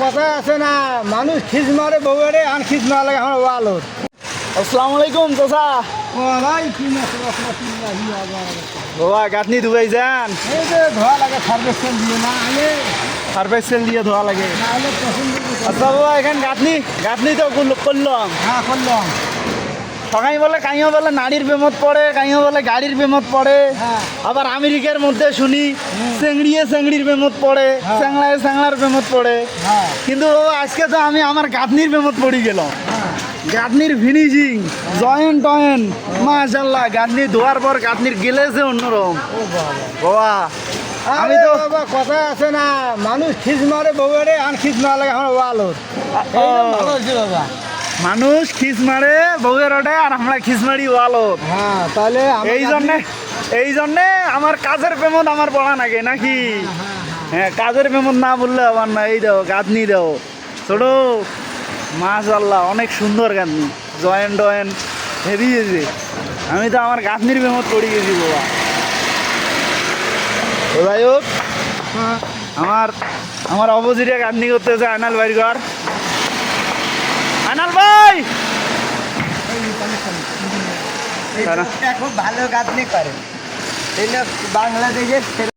কথায় আছে না, মানুষ খিজ মারে বউরে আর খিজ না লাগে আমার ওয়ালো। আসসালামু আলাইকুম চাচা। ভাই কি বাবা গাঁথনি ধুবাই যান, এই যে ধোয়া লাগে সার্ভিসেন দিয়ে না আলে সার্ফেক্স সেল দিয়ে ধোয়া লাগে। না আলে পছন্দ আচ্ছা বাবা এখানে গাঁথনি তো করলাম। হ্যাঁ করলাম। সবাই বলে কাইও বলে নারীর প্রেমত পড়ে, কাইও বলে গাড়ির প্রেমত পড়ে। হ্যাঁ। আবার আমেরিকার মধ্যে শুনি চেংড়ির প্রেমত পড়ে, হ্যাঁ। চ্যাংলার প্রেমত পড়ে। হ্যাঁ কিন্তু বাবা আজকে তো আমি আমার গাঁথনির প্রেমত পড়ে গেলাম। হ্যাঁ গাঁথনির ফিনিশিং জয়েন্ট টয়েন্ট মাশাআল্লাহ, গাঁথনি ধোয়ার পর গাঁথনির গেলেছে অন্যরকম। ও বাবা, বাবা আমি আমি তো তো বাবা কথায় আছে না, মানুষ খিজ মারে বউরে আর খিজ না লাগে আমার ওয়ালো। ভালো হয়েছে বাবা। মানুষ খিস মারে বউয়ের ওঠে আর আমরা খিস মারি ওয়ালত। হ্যাঁ তাহলে এই জন্যে আমার কাজের প্রেমত আমার পড়া নাকি নাকি। হ্যাঁ কাজের প্রেমত না বললে আমার না। এই দাও গাঁথনি দাও ছোট, মাশাআল্লাহ অনেক সুন্দর গাঁথনি, জয়েন্ট হেভি হয়েছে। আমি তো আমার গাঁথনির প্রেমত পড়ে গেছি বাবা। তো যাই হোক, আমার অপোজিটে গাঁথনি করতেছে আয়নাল বাড়ির ঘর। আয়নাল ভাই খুব ভালো গাঁথনি করে, বাংলাদেশের